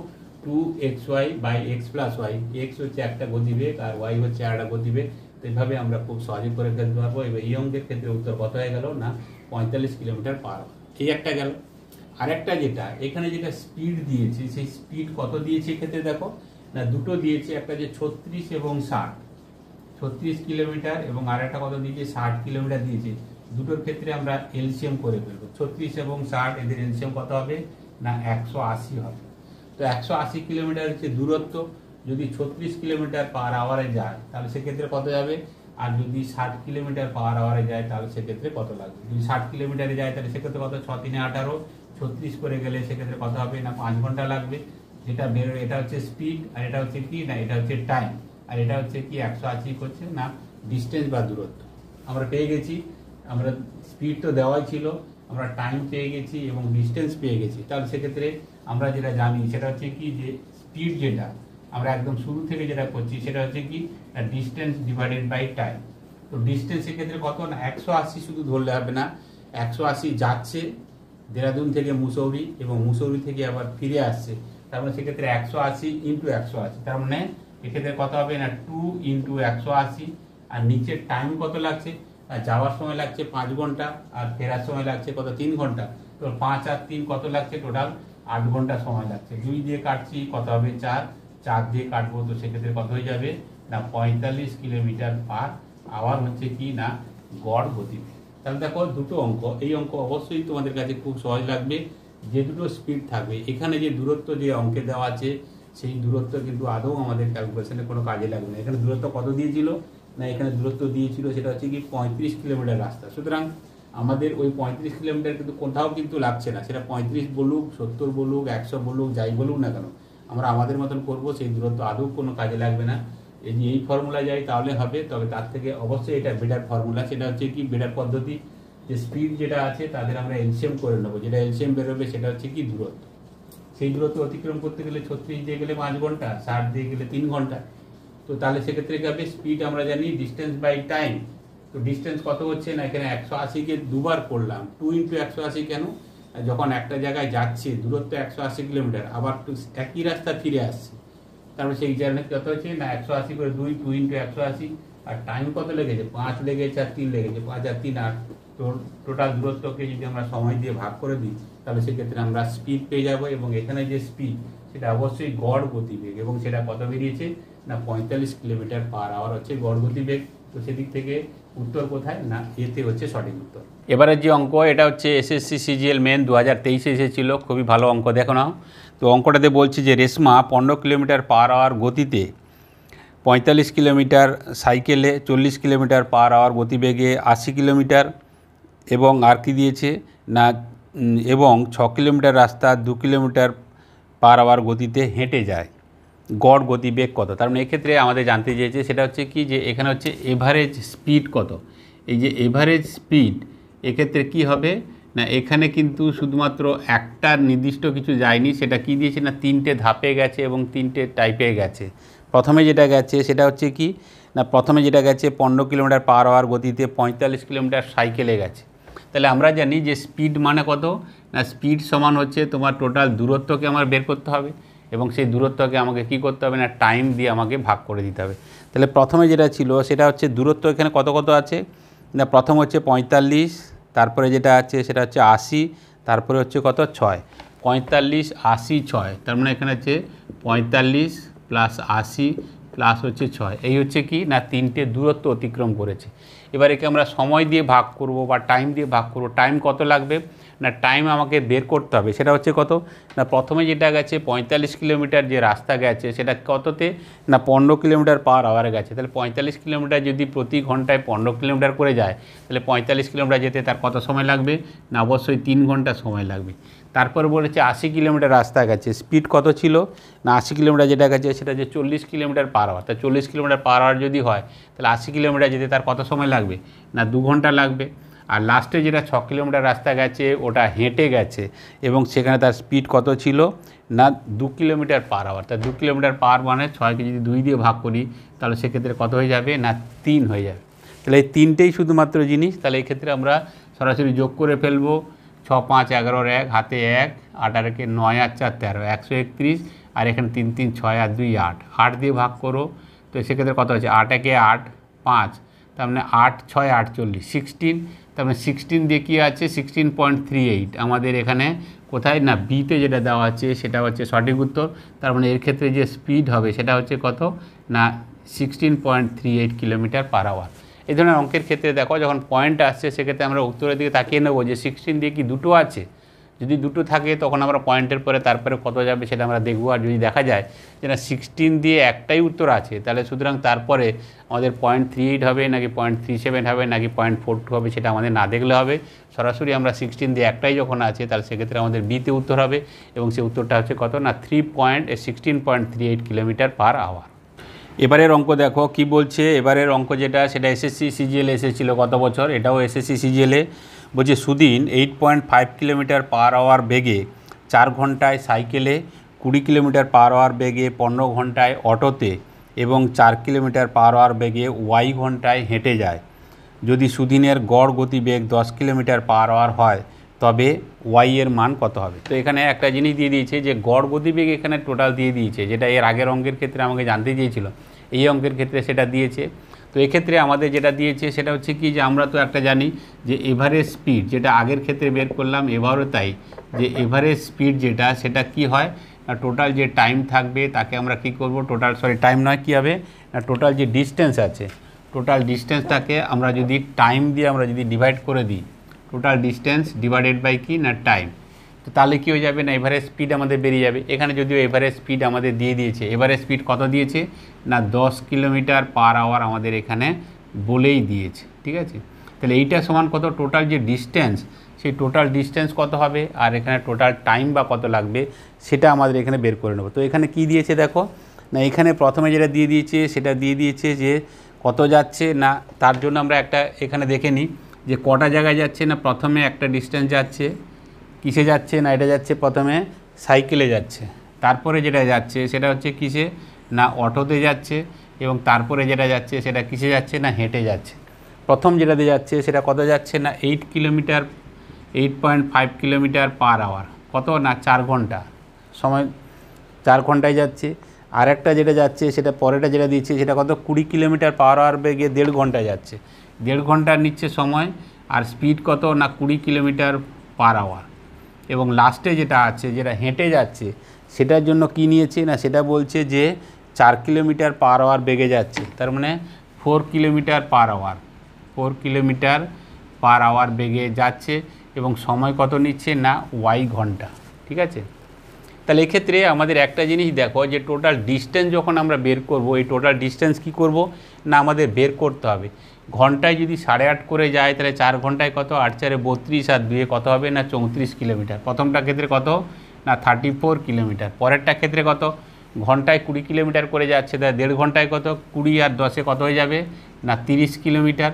2xy by x plus y, x হচ্ছে একটা গতিবেগ আর y হচ্ছে আরেকটা গতিবেগ। তো এইভাবে আমরা খুব সহজে করে ফেলতে পারবো। এবার এই অঙ্কের ক্ষেত্রে উত্তর কত হয়ে গেল না 45 কিলোমিটার পার আওয়ার। এই একটা গেল। আরেকটা যেটা এখানে যেটা স্পিড দিয়েছে সেই স্পিড কত দিয়েছে এক্ষেত্রে দেখো না দুটো দিয়েছে, একটা যে 36 এবং 60, 36 কিলোমিটার, এবং আরেকটা কত দিয়েছে 60 কিলোমিটার দিয়েছে। দুটোর ক্ষেত্রে আমরা এলসিএম করে ফেলবো। 36 এবং 60 এদের এলসিএম কত হবে না 180 হবে। তো 180 কিলোমিটার হচ্ছে দূরত্ব। যদি 36 কিলোমিটার পার আওয়ারে যায় তাহলে সেক্ষেত্রে কত যাবে, আর যদি 60 কিলোমিটার পার আওয়ারে যায় তাহলে সেক্ষেত্রে কত লাগবে। যদি 60 কিলোমিটারে যায় তাহলে সেক্ষেত্রে কত 6 × 3 = 18, 36 করে গেলে সেক্ষেত্রে কত হবে না 5 ঘন্টা লাগবে। যেটা বেরো এটা হচ্ছে স্পিড, আর এটা হচ্ছে কি না এটা হচ্ছে টাইম, আর এটা হচ্ছে কি 180 করছে না ডিস্টেন্স বা দূরত্ব। আমরা পেয়ে গেছি, আমরা স্পিড তো দেওয়াই ছিল, আমরা টাইম পেয়ে গেছি এবং ডিস্টেন্স পেয়ে গেছি। তাহলে সেক্ষেত্রে আমরা যেটা জানি সেটা হচ্ছে কি যে স্পিড যেটা আমরা একদম শুরু থেকে যেটা করছি সেটা হচ্ছে কি ডিস্টেন্স ডিভাইডেড বাই টাইম। তো ডিস্টেন্সের ক্ষেত্রে কত না 180 শুধু ধরলে হবে না, 180 যাচ্ছে দেরাদুন থেকে মুসৌরি এবং মুসৌরি থেকে আবার ফিরে আসছে, তার মানে সেক্ষেত্রে 180 × 180, তার মানে এক্ষেত্রে কত হবে না 2 × 180। আর নিচের টাইম কত লাগছে, যাওয়ার সময় লাগছে 5 ঘন্টা আর ফেরার সময় লাগছে কত 3 ঘন্টা। তো 5 আর 3 কত লাগছে, টোটাল 8 ঘন্টা সময় লাগছে। 2 দিয়ে কাটছি কত হবে 4, 4 দিয়ে কাটবো তো সেক্ষেত্রে কত হয়ে যাবে না 45 কিলোমিটার পার আওয়ার হচ্ছে কি না গড় গতিবেগ। তাহলে দেখো দুটো অঙ্ক, এই অঙ্ক অবশ্যই তোমাদের কাছে খুব সহজ লাগবে। যে দুটো স্পিড থাকবে, এখানে যে দূরত্ব যে অঙ্কে দেওয়া আছে সেই দূরত্ব কিন্তু আদৌ আমাদের ক্যালকুলেশনে কোনো কাজে লাগবে না। এখানে দূরত্ব কত দিয়েছিল না, এখানে দূরত্ব দিয়েছিল সেটা হচ্ছে কি 35 কিলোমিটার রাস্তা। সুতরাং আমাদের ওই 35 কিলোমিটার কিন্তু কোথাও কিন্তু লাগছে না, সেটা 35 বলুক 70 বলুক 100 বলুক যাই বলুক না কেন, আমরা আমাদের মতন করব, সেই দূরত্ব আদৌ কোনো কাজে লাগবে না। এই ফর্মুলা যাই তাহলে হবে, তবে তার থেকে অবশ্যই এটা বেটার ফর্মুলা। সেটা হচ্ছে কি বেটার পদ্ধতি, যে স্পিড যেটা আছে তাদের আমরা এলসিএম করে নেবো, যেটা এলসিএম বেরোবে সেটা হচ্ছে কি দূরত্ব। সেই দূরত্ব অতিক্রম করতে গেলে 36 দিয়ে গেলে 5 ঘন্টা, 60 দিয়ে গেলে 3 ঘন্টা। তো তাহলে সেক্ষেত্রে কি হবে, স্পিড আমরা জানি ডিস্টেন্স বাই টাইম। তো ডিস্টেন্স কত হচ্ছে না, এখানে 180-কে দুবার করলাম, 2 × 180 কেন, যখন একটা জায়গায় যাচ্ছে দূরত্ব 180 কিলোমিটার, আবার একই রাস্তা ফিরে আসছে, তারপরে সেই জায়গায় কত হচ্ছে না 180 করে 2 × 180। আর টাইম কত লেগেছে, 5 লেগেছে আর 3 লেগেছে, 5 আর 3 8। তো টোটাল দূরত্বকে যদি আমরা সময় দিয়ে ভাগ করে দিই তাহলে সেক্ষেত্রে আমরা স্পিড পেয়ে যাব। এবং এখানে যে স্পিড সেটা অবশ্যই গড় গতিবেগ, এবং সেটা কত বেরিয়েছে না 45 কিলোমিটার/আওয়ার হচ্ছে গড় গতিবেগ। তো সেদিক থেকে উত্তর কোথায় না এতে হচ্ছে সঠিক উত্তর। এবারে যে অঙ্ক, এটা হচ্ছে এসএসসি সিজিএল মেন 2023 এসেছিল, খুবই ভালো অঙ্ক, দেখো নাও। তো অঙ্কটাতে বলছে যে রেশমা 15 কিলোমিটার/আওয়ার গতিতে 45 কিলোমিটার সাইকেলে, 40 কিলোমিটার/আওয়ার গতিবেগে 80 কিলোমিটার, এবং আর কি দিয়েছে না এবং 6 কিলোমিটার রাস্তা 2 কিলোমিটার/আওয়ার গতিতে হেঁটে যায়, গড় গতিবেগ কত? তার মানে এক্ষেত্রে আমাদের জানতে চেয়েছে সেটা হচ্ছে কি, যে এখানে হচ্ছে এভারেজ স্পিড কত। এই যে এভারেজ স্পিড, এক্ষেত্রে কি হবে না, এখানে কিন্তু শুধুমাত্র একটা নির্দিষ্ট কিছু যায়নি, সেটা কি দিয়েছে না 3টে ধাপে গেছে এবং 3টে টাইপে গেছে। প্রথমে যেটা গেছে সেটা হচ্ছে কি না, প্রথমে যেটা গেছে 15 কিলোমিটার/আওয়ার গতিতে 45 কিলোমিটার সাইকেলে গেছে। তাহলে আমরা জানি যে স্পিড মানে কত না, স্পিড সমান হচ্ছে তোমার টোটাল দূরত্বকে আমার বের করতে হবে, এবং সেই দূরত্বকে আমাকে কি করতে হবে না টাইম দিয়ে আমাকে ভাগ করে দিতে হবে। তাহলে প্রথমে যেটা ছিল সেটা হচ্ছে দূরত্ব এখানে কত কত আছে না, প্রথম হচ্ছে 45, তারপরে যেটা আছে সেটা হচ্ছে 80, তারপরে হচ্ছে কত 6, 45 80 6, তার মানে এখানে হচ্ছে 45 + 80 প্লাস হচ্ছে 6, এই হচ্ছে কি না 3টে দূরত্ব অতিক্রম করেছে। এবার একে আমরা সময় দিয়ে ভাগ করব বা টাইম দিয়ে ভাগ করব। টাইম কত লাগবে না, টাইম আমাকে বের করতে হবে, সেটা হচ্ছে কত না, প্রথমে যেটা গেছে 45 কিলোমিটার যে রাস্তা গেছে সেটা কততে না 15 কিলোমিটার/আওয়ারে গেছে। তাহলে 45 কিলোমিটার যদি প্রতি ঘন্টায় 15 কিলোমিটার করে যায়, তাহলে 45 কিলোমিটার যেতে তার কত সময় লাগবে না, অবশ্যই 3 ঘন্টা সময় লাগবে। তারপর বলেছে 80 কিলোমিটার রাস্তা গেছে, স্পিড কত ছিল না 80 কিলোমিটার যেটা গেছে সেটা যে 40 কিলোমিটার/আওয়ার। তা 40 কিলোমিটার/আওয়ার যদি হয় তাহলে 80 কিলোমিটার যেতে তার কত সময় লাগবে না 2 ঘন্টা লাগবে। আর লাস্টে যেটা 6 কিলোমিটার রাস্তা গেছে ওটা হেঁটে গেছে, এবং সেখানে তার স্পিড কত ছিল না 2 কিলোমিটার/আওয়ার। তা 2 কিলোমিটার/আওয়ার মানে 6কে যদি 2 দিয়ে ভাগ করি তাহলে সেক্ষেত্রে কত হয়ে যাবে না 3 হয়ে যাবে। তাহলে এই 3টেই শুধুমাত্র জিনিস। তাহলে এই ক্ষেত্রে আমরা সরাসরি যোগ করে ফেলবো, 6 5 11 1 হাতে 1, 8 আর 1 9 আর 4 13, 131, আর এখানে 3 3 6 আর 2 8, 8 দিয়ে ভাগ করো। তো সেক্ষেত্রে কত হচ্ছে 8 1 8 5, তার মানে 8 6 48 16, তার মানে 16 দিয়ে কী আছে 16.38 আমাদের এখানে কোথায় না বিতে যেটা দেওয়া আছে সেটা হচ্ছে সঠিক উত্তর। তার মানে এর ক্ষেত্রে যে স্পিড হবে সেটা হচ্ছে কত না 16.38 কিলোমিটার/আওয়ার। এই ধরনের অঙ্কের ক্ষেত্রে দেখো যখন পয়েন্ট আসছে সেক্ষেত্রে আমরা উত্তরের দিকে তাকিয়ে নেবো যে 16 দিয়ে কি দুটো আছে, যদি দুটো থাকে তখন আমরা পয়েন্টের পরে তারপরে কত যাবে সেটা আমরা দেখব। আর যদি দেখা যায় যে না 16 দিয়ে একটাই উত্তর আছে, তাহলে সুতরাং তারপরে আমাদের 0.38 হবে নাকি 0.37 হবে নাকি 0.42 হবে সেটা আমাদের না দেখলে হবে। সরাসরি আমরা 16 দিয়ে একটাই যখন আছে তাহলে সেক্ষেত্রে আমাদের বিতে উত্তর হবে, এবং সেই উত্তরটা হচ্ছে কত না 16.38 কিলোমিটার/আওয়ার। এবারের অঙ্ক দেখো কি বলছে। এবারের অঙ্ক যেটা সেটা এসএসসি সিজিএল এসেছিল গত বছর, এটাও এসএসসি সিজিএলে বলছে সুদিন 8.5 কিলোমিটার/আওয়ার বেগে 4 ঘন্টায় সাইকেলে, 20 কিলোমিটার/আওয়ার বেগে 15 ঘন্টায় অটোতে এবং 4 কিলোমিটার/আওয়ার বেগে ওয়াই ঘন্টায় হেঁটে যায়। যদি সুদিনের গড় গতিবেগ 10 কিলোমিটার/আওয়ার হয় তবে ওয়াই এর মান কত হবে। তো এখানে একটা জিনিস দিয়ে দিয়েছে যে গড় গতিবেগ এখানে টোটাল দিয়ে দিয়েছে, যেটা এর আগের অঙ্কের ক্ষেত্রে আমাকে জানতে চেয়েছিল, এই অঙ্কের ক্ষেত্রে সেটা দিয়েছে। তো এক্ষেত্রে আমাদের যেটা দিয়েছে সেটা হচ্ছে কি যে আমরা তো একটা জানি যে এভারেজ স্পিড, যেটা আগের ক্ষেত্রে বের করলাম এবারও তাই, যে এভারেজ স্পিড যেটা সেটা কি হয় না টোটাল যে টাইম থাকবে তাকে আমরা কি করব, টোটাল টাইম নয় কী হবে না টোটাল যে ডিস্টেন্স আছে, টোটাল ডিস্টেন্সটাকে আমরা যদি টাইম দিয়ে আমরা যদি ডিভাইড করে দিই, টোটাল ডিস্টেন্স ডিভাইডেড বাই কি না টাইম, তো তাহলে কী হয়ে যাবে না এভারেজ স্পিড আমাদের বেরিয়ে যাবে। এখানে যদিও এভারেজ স্পিড আমাদের দিয়ে দিয়েছে, এভারেজ স্পিড কত দিয়েছে না 10 কিলোমিটার/আওয়ার আমাদের এখানে বলেই দিয়েছে, ঠিক আছে। তাহলে এইটা সমান কত টোটাল যে ডিস্টেন্স, সেই টোটাল ডিস্টেন্স কত হবে আর এখানে টোটাল টাইম বা কত লাগবে সেটা আমাদের এখানে বের করে নেব। তো এখানে কি দিয়েছে দেখো না, এখানে প্রথমে যেটা দিয়ে দিয়েছে সেটা দিয়ে দিয়েছে যে কত যাচ্ছে না, তার জন্য আমরা একটা এখানে দেখে নিই যে কটা জায়গায় যাচ্ছে না। প্রথমে একটা ডিস্টেন্স যাচ্ছে, কিসে যাচ্ছে না এটা যাচ্ছে প্রথমে সাইকেলে যাচ্ছে, তারপরে যেটা যাচ্ছে সেটা হচ্ছে কিসে, না অটোতে যাচ্ছে, এবং তারপরে যেটা যাচ্ছে সেটা কিসে যাচ্ছে, না হেঁটে যাচ্ছে। প্রথম যেটাতে যাচ্ছে সেটা কত যাচ্ছে, না 8 কিলোমিটার 8.5 কিলোমিটার পার আওয়ার, কত না 4 ঘন্টা সময়, 4 ঘন্টায় যাচ্ছে। আর একটা যেটা যাচ্ছে সেটা পরেটা যেটা দিচ্ছে সেটা কত 20 কিলোমিটার পার আওয়ার বেগে 1.5 ঘন্টায় যাচ্ছে, 1.5 ঘন্টা নিচ্ছে সময়, আর স্পিড কত না 20 কিলোমিটার পার আওয়ার। এবং লাস্টে যেটা আছে যেটা হেঁটে যাচ্ছে সেটার জন্য কি নিয়েছে, না সেটা বলছে যে 4 কিলোমিটার পার আওয়ার বেগে যাচ্ছে, তার মানে 4 kilometre per hour, 4 kilometre per hour বেগে যাচ্ছে, এবং সময় কত নিচ্ছে, না ওয়াই ঘন্টা। ঠিক আছে, তাহলে এক্ষেত্রে আমাদের একটা জিনিস দেখো, যে টোটাল ডিস্টেন্স যখন আমরা বের করব, এই টোটাল ডিস্টেন্স কি করব, না আমাদের বের করতে হবে। ঘন্টায় যদি 8.5 করে যায় তাহলে 4 ঘন্টায় কত, 8 4 32, আর 2 কত হবে, না 34 কিলোমিটার। প্রথমটা ক্ষেত্রে কত, না 34 কিলোমিটার। পরেরটা ক্ষেত্রে কত, ঘন্টায় 20 কিলোমিটার করে যাচ্ছে, তাই 1.5 ঘন্টায় কত, 20 আর 10 কত হয়ে যাবে, না 30 কিলোমিটার।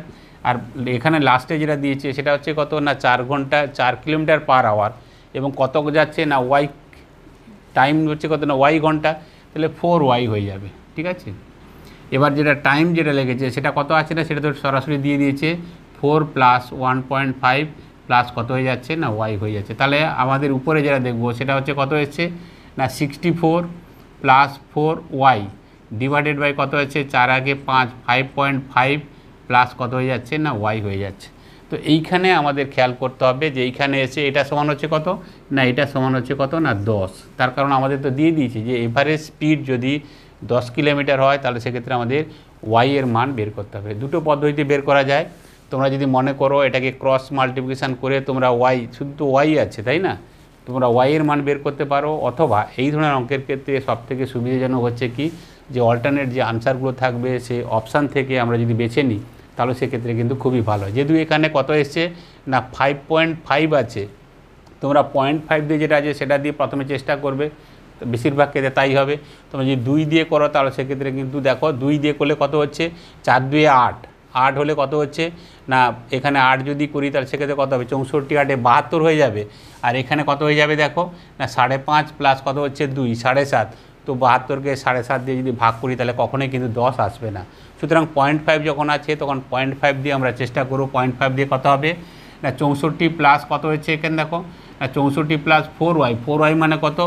আর এখানে লাস্টে যেটা দিয়েছে সেটা হচ্ছে কত, না 4 ঘন্টা 4 কিলোমিটার পার আওয়ার, এবং কত যাচ্ছে, না ওয়াই টাইম হচ্ছে কত, না ওয়াই ঘন্টা, তাহলে 4y হয়ে যাবে। ঠিক আছে, এবার যেটা টাইম যেটা লেগেছে সেটা কত আছে, না সেটা তো সরাসরি দিয়ে দিয়েছে, 4 + 1.5 প্লাস কত হয়ে যাচ্ছে, না ওয়াই হয়ে যাচ্ছে। তাহলে আমাদের উপরে যেটা দেখবো সেটা হচ্ছে কত এসছে, না 64 + 4y ডিভাইডেড বাই কত হচ্ছে, 4 আগে 5 5.5 প্লাস কত হয়ে যাচ্ছে, না ওয়াই হয়ে যাচ্ছে। তো এইখানে আমাদের খেয়াল করতে হবে যে এইখানে এসে এটা সমান হচ্ছে কত, না এটা সমান হচ্ছে কত, না 10। তার কারণ আমাদের তো দিয়ে দিয়েছি যে এভারেজ স্পিড যদি 10 কিলোমিটার হয় তাহলে সেক্ষেত্রে আমাদের ওয়াই এর মান বের করতে হবে। দুটো পদ্ধতিতে বের করা যায়। তোমরা যদি মনে করো এটাকে ক্রস মাল্টিপ্লিকেশান করে তোমরা ওয়াই, শুধু তো ওয়াই আছে তাই না, তোমরা ওয়াই এর মান বের করতে পারো, অথবা এই ধরনের অঙ্কের ক্ষেত্রে সবথেকে সুবিধাজনক হচ্ছে কি, যে অল্টারনেট যে আনসারগুলো থাকবে সেই অপশান থেকে আমরা যদি বেছে নিই তাহলে সেক্ষেত্রে কিন্তু খুবই ভালো। যেহেতু এখানে কত এসছে, না 5.5 আছে, তোমরা 0.5 দিয়ে যেটা আছে সেটা দিয়ে প্রথমে চেষ্টা করবে, তো বেশিরভাগ ক্ষেত্রে তাই হবে। তোমরা যদি 2 দিয়ে করো তাহলে সেক্ষেত্রে কিন্তু দেখো 2 দিয়ে করলে কত হচ্ছে, 4 2 8, 8 হলে কত হচ্ছে, না এখানে 8 যদি করি তাহলে সেক্ষেত্রে কত হবে, 64 8 72 হয়ে যাবে। আর এখানে কত হয়ে যাবে দেখো, না 5.5 প্লাস কত হচ্ছে 2 7.5, তো 72কে 7.5 দিয়ে যদি ভাগ করি তাহলে কখনোই কিন্তু 10 আসবে না। সুতরাং 0.5 যখন আছে তখন 0.5 দিয়ে আমরা চেষ্টা করব, 0.5 দিয়ে কত হবে, না 64 প্লাস কত হচ্ছে এখানে দেখো, না 64 প্লাস 4y, 4y মানে কত,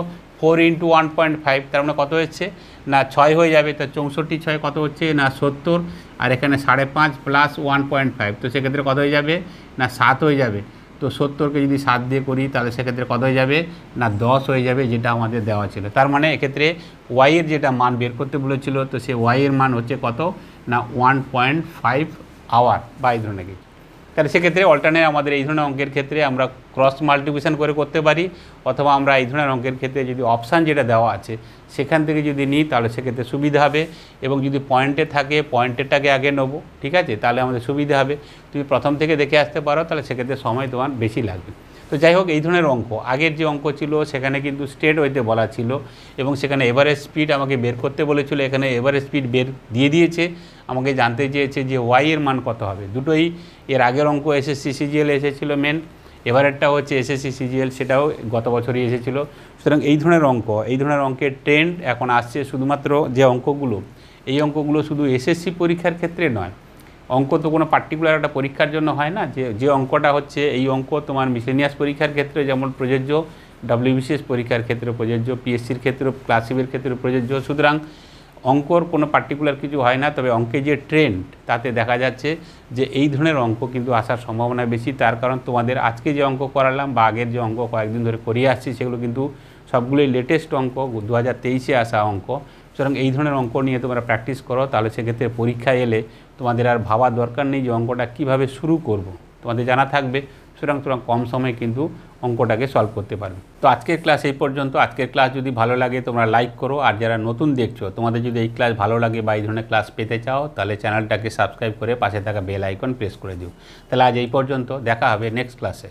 4 × 1.5, তার মানে কত হচ্ছে, না 6 হয়ে যাবে। তো 64 6 কত হচ্ছে, না 70, আর এখানে 5.5 প্লাস 1.5, তো সেক্ষেত্রে কত হয়ে যাবে, না 7 হয়ে যাবে। তো 70কে যদি 7 দিয়ে করি তাহলে সেক্ষেত্রে কত হয়ে যাবে, না 10 হয়ে যাবে, যেটা আমাদের দেওয়া ছিল। তার মানে এক্ষেত্রে ওয়াই এর যেটা মান বের করতে বলেছিল, তো সে ওয়াই এর মান হচ্ছে কত, না 1.5 আওয়ার বা এই ধরনের কিছু। তাহলে সেক্ষেত্রে অল্টারনেট আমাদের এই ধরনের অঙ্কের ক্ষেত্রে আমরা ক্রস মাল্টিপ্লিকেশন করে করতে পারি, অথবা আমরা এই ধরনের অঙ্কের ক্ষেত্রে যদি অপশান যেটা দেওয়া আছে সেখান থেকে যদি নিই তাহলে সেক্ষেত্রে সুবিধা হবে। এবং যদি পয়েন্টে থাকে পয়েন্টেরটাকে আগে নেবো, ঠিক আছে, তাহলে আমাদের সুবিধা হবে। তুমি প্রথম থেকে দেখে আসতে পারো তাহলে সেক্ষেত্রে সময় তোমার বেশি লাগবে। তো যাই হোক, এই ধরনের অঙ্ক আগের যে অঙ্ক ছিল সেখানে কিন্তু স্ট্রেট ওয়েতে বলা ছিল, এবং সেখানে এভারেজ স্পিড আমাকে বের করতে বলেছিল। এখানে এভারেজ স্পিড বের দিয়ে দিয়েছে, আমাকে জানতে চেয়েছে যে ওয়াই এর মান কত হবে। দুটোই এর আগের অঙ্ক এসএসসি সিজিএল এসেছিলো মেন, এবারেরটা হচ্ছে এসএসসি সিজিএল, সেটাও গত বছরই এসেছিলো। সুতরাং এই ধরনের অঙ্কের ট্রেন্ড এখন আসছে। শুধুমাত্র যে অঙ্কগুলো, এই অঙ্কগুলো শুধু এসএসসি পরীক্ষার ক্ষেত্রে নয়, অঙ্ক তো কোনো পার্টিকুলার একটা পরীক্ষার জন্য হয় না, যে অঙ্কটা হচ্ছে এই অঙ্ক তোমার মিসেলিনিয়াস পরীক্ষার ক্ষেত্রে যেমন প্রযোজ্য, ডব্লিউবিসিএস পরীক্ষার ক্ষেত্রে প্রযোজ্য, পিএসসির ক্ষেত্রে, ক্লাস 7 ক্ষেত্রে প্রযোজ্য। সুতরাং অঙ্কর কোনো পার্টিকুলার কিছু হয় না, তবে অঙ্কে যে ট্রেন্ড তাতে দেখা যাচ্ছে যে এই ধরনের অঙ্ক কিন্তু আসার সম্ভাবনা বেশি। তার কারণ তোমাদের আজকে যে অঙ্ক করালাম বা আগের যে অঙ্ক কয়েকদিন ধরে করিয়ে আসছি সেগুলো কিন্তু সবগুলোই লেটেস্ট অঙ্ক, 2023-এ আসা অঙ্ক। সুতরাং এই ধরনের অঙ্ক নিয়ে তোমরা প্র্যাকটিস করো, তাহলে সেক্ষেত্রে পরীক্ষায় এলে তোমাদের আর ভাবার দরকার নেই যে অঙ্কটা কীভাবে শুরু করব, তোমাদের জানা থাকবে। সুতরাং কম সময়ে কিন্তু অঙ্কটাকে সলভ করতে পারবে। তো আজকের ক্লাস এই পর্যন্ত। আজকের ক্লাস যদি ভালো লাগে তোমরা লাইক করো, আর যারা নতুন দেখছো তোমাদের যদি এই ক্লাস ভালো লাগে বা এই ধরনের ক্লাস পেতে চাও তাহলে চ্যানেলটাকে সাবস্ক্রাইব করে পাশে থাকা বেল আইকন প্রেস করে দিও। তাহলে আজ এই পর্যন্ত, দেখা হবে নেক্সট ক্লাসে।